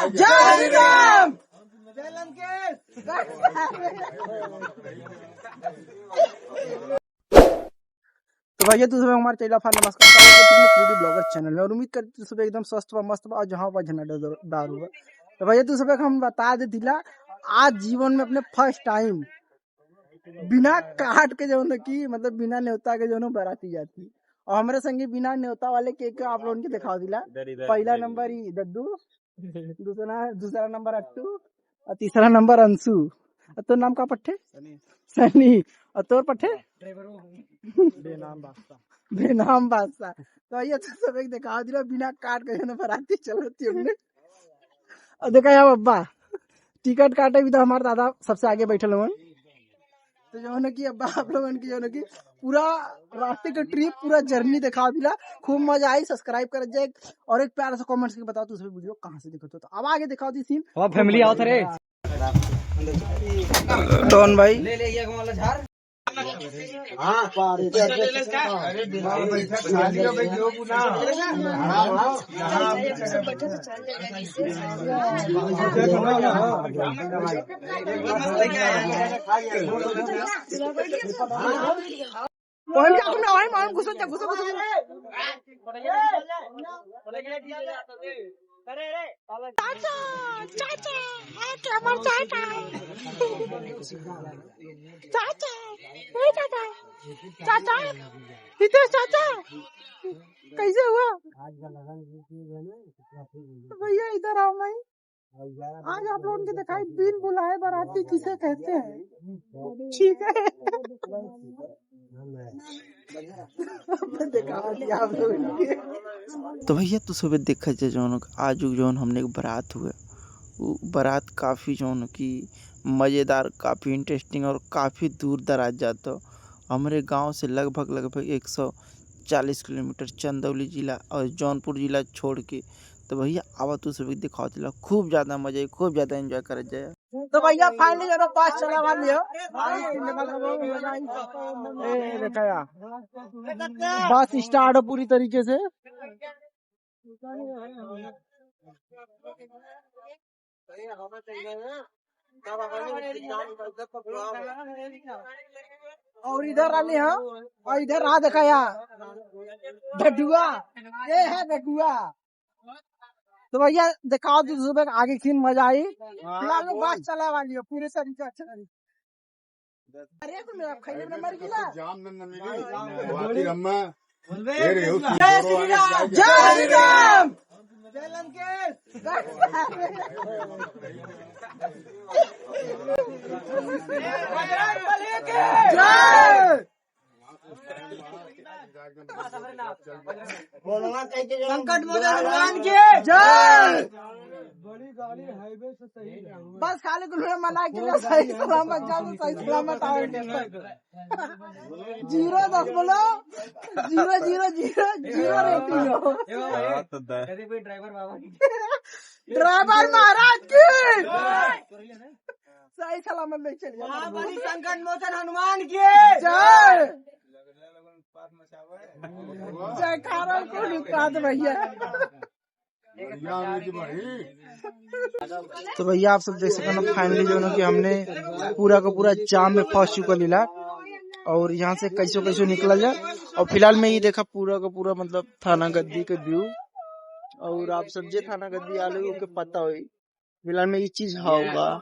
जय श्री राम। जय लंकेश। तो भैया तू सुबह हमारे चैनल पर नमस्कार 3D ब्लॉगर चैनल में और उम्मीद करती तू सुबह एकदम स्वस्थ व मस्त और जहाँ पर झनादार हुआ। तो भैया तू सुबह हम बता दे दिला आज जीवन में अपने फर्स्ट टाइम बिना काट के जो की मतलब बिना न्योता के जो बाराती जाती और हमारे संगे बिना न्योता वाले केक आप लोगों के दिखा दिला। पहला नंबर ही दद्दू, दूसरा नंबर अट्टू और तीसरा नंबर अंशु। और तो नाम का पट्टे सनी और तोर पट्टे बेनाम बादशाह। तो ये तो सब एक दिखा दिला बिना काट के जो बाराती चलती हमने। और देखा यार अब्बा टिकट काटे भी तो हमारे दादा सबसे आगे बैठे हुए। तो जो है कि अब्बा आप लोगों की जो है कि पूरा रास्ते का ट्रिप पूरा जर्नी दिखा दिला। खूब मजा आई। सब्सक्राइब कर जाए और एक प्यार से कमेंट्स के बताओ दूसरे वीडियो कहाँ से देखो। तो अब आगे दिखाओ दी सीन फैमिली आओ थे डॉन भाई चाचा चाचा चाचा चाचा चाचा हितेश चाचा कैसे हुआ भैया इधर आओ। मैं आज आप लोगों के दिखाई बिन बुलाए बाराती किसे कहते हैं। ठीक है तो भैया तो सुबह देखा जाए जौन आज जौन हमने बारात हुआ वो बारात काफ़ी जौन की मज़ेदार, काफ़ी इंटरेस्टिंग और काफ़ी दूर दराज जाता। हमारे गांव से लगभग 140 किलोमीटर चंदौली जिला और जौनपुर जिला छोड़ के। तो भैया आवा तो सुबह दिखाओ दिला खूब ज़्यादा मज़ा, खूब ज़्यादा एंजॉय कर जाए। तो भैया फाइनली जब पास चला वाली हो बस स्टार्ट हो पूरी तरीके से। और इधर आने हैं और इधर आ देखा डडुआ ये है डडुआ। तो भैया दिखाओ दी सुबह आगे की मजा आई। फिलहाल में बात चला वाली हो पूरे तरीके से। अरे तो मेरा खाने में मर गया जाम न मिली अम्मा। जय श्री राम। जय श्री राम। जय लंकेश। जय संकट मोचन हनुमान की जय। बड़ी गाड़ी हाईवे से सही बस खाली कुछ मना के लिए सही सलामत जाओ। सही सलामत आओ। 0.00000 रेटिंग हो। ड्राइवर महाराज की सही सलामत ले चलिए। बड़ी संकट मोचन हनुमान की जय। जयकारा को निकाल भैया। तो भैया आप सब देख सकते हैं फाइनली जो है कि हमने पूरा का पूरा जाम में फंस चुका लीला और यहाँ से कैसे निकला जाए। और फिलहाल में ये देखा पूरा का पूरा मतलब थाना गद्दी का व्यू। और आप सब जे थाना गद्दी आलू के पता हो फिलहाल में ये चीज होगा।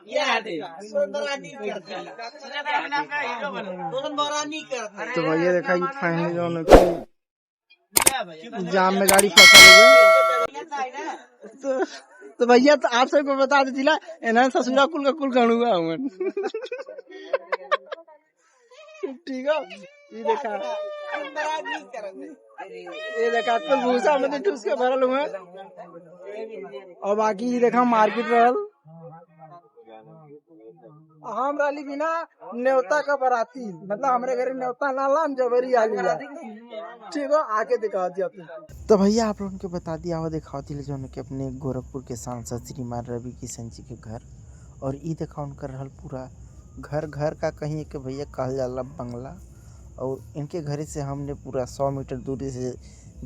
तो भैया देखा ये फाइनली जो है कि जाम में गाड़ी फंसा हुआ। तो भैया तो आप सबको बता दे दिला एना ससुरा कुल का कुल गणुआ हूँ। ठीक है ये देखा कुल भूसा में ठूस के भरल हुआ। और बाकी ये देखा मार्केट रहल हम रही बिना न्योता का बाराती मतलब हमारे घर न्योता ना लाम जबरी आ लिया। ठीक है आगे दिखा दिया। तो भैया आप लोगों को बता दिया हुआ दिखाती जो कि अपने गोरखपुर के सांसद श्रीमान रवि किशन जी के घर। और ये देखा उनका रहल पूरा घर का कहीं कि भैया कहल जाला बंगला। और इनके घर से हमने पूरा 100 मीटर दूरी से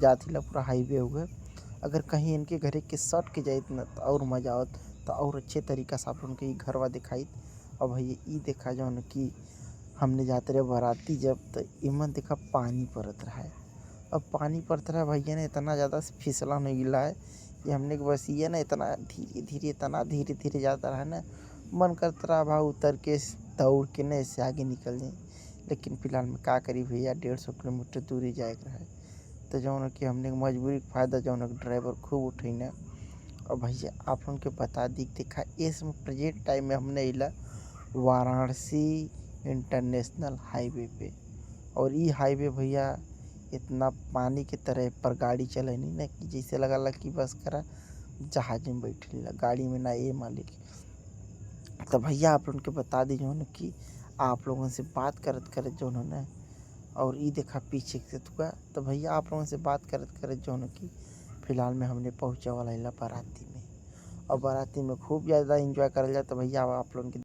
जाती ला पूरा हाईवे हुए। अगर कहीं इनके घरे के सट के जाइत न तो और मजा आवत, तो और अच्छे तरीका से आप लोगन के ई घरवा दिखाइत। और भैया ई देखा जौन कि हमने जाते रहे बाराती जब, तो इमन देखा पानी पड़त रहा है। अब पानी पड़ता रहा भैया ने इतना ज़्यादा फिसलन हो गिला है कि हमने के बस ये ना इतना धीरे धीरे इतना धीरे धीरे जाता रहा ना, मन करता रहा भाव उतर के दौड़ के ना इससे आगे निकल जाए। लेकिन फिलहाल में का करी भैया, 150 किलोमीटर दूरी जाए के रहा है। तो जौन कि हमने के मजबूरी के फ़ायदा जौन कि ड्राइवर खूब उठैना। और भैया आप लोगन के बता दी देखा इस प्रेजेंट टाइम में हमने अइला वाराणसी इंटरनेशनल हाईवे पे। और ई हाईवे भैया इतना पानी के तरह पर गाड़ी चलनी ना कि जैसे लगला कि बस करा जहाज में बैठल गाड़ी में ना ये मालिक। तो भैया आप लोगन के बता दी जौन कि आप लोगों से बात करत करत जौन है ना, और ई देखा पीछे से थुआ। तो भैया आप लोगों से बात करत करत जौन कि फिलहाल में हमने पहुँचे वाला इला बाराती में। और बाराती में खूब ज़्यादा इंजॉय करल जाए। तो भैया आप लोगन के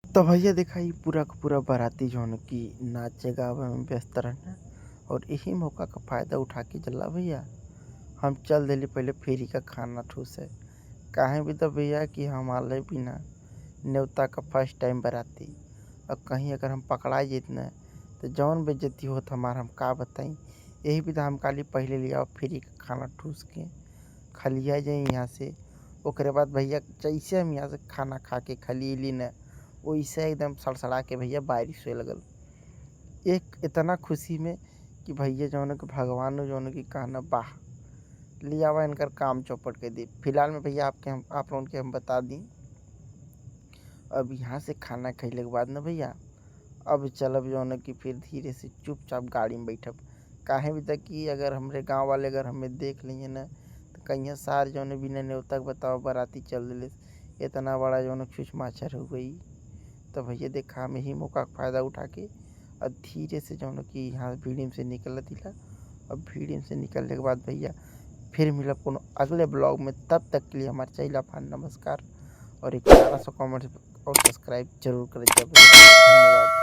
तो भैया देखा ये पूरा का पूरा बाराती जौन कि नाचे गावे में व्यस्त रहना। और यही मौका का फ़ायदा उठा के चला भैया हम चल दिली पहले फेरी का खाना ठूस है। काहे भी तो भैया कि हमारे बिना न्योता का फर्स्ट टाइम बाराती, और कहीं अगर हम पकड़ा जेत न तो जौन बेइज्जती होत हमार हम का बताई। यही भी तो हम काली पहले लिया फ्री का खाना ठूस के खलिया जाए यहाँ से। ओकरे बाद भैया जैसे हम यहाँ से खाना खा के खली न, वैसे एकदम सड़सड़ा के भैया बारिश होए लगल। एक इतना खुशी में कि भैया जौन कि भगवान जौन कि कहना वाह लिया हुआ इनकर काम चौपट के दी। फिलहाल में भैया आप लोगों के हम बता दी, अब यहाँ से खाना खैले के बाद न भैया अब चलब जौन कि फिर धीरे से चुपचाप गाड़ी में बैठब। काहे भी तक कि अगर हमरे गांव वाले अगर हमें देख लिए न तो कहीं सार जौन बिना न्योता बताओ बाराती चल दिले, इतना बड़ा जौन छुछ माछर हो गई। तो भैया देखा हम यही मौका का फ़ायदा उठा के और धीरे से जौन कि यहाँ भीड़ से निकल दिला। और भीड़ से निकलने के बाद भैया फिर मिलब कोनो अगले ब्लॉग में। तब तक के लिए हमारे चैनल पर नमस्कार और 1100 कमेंट और सब्सक्राइब जरूर करें। धन्यवाद।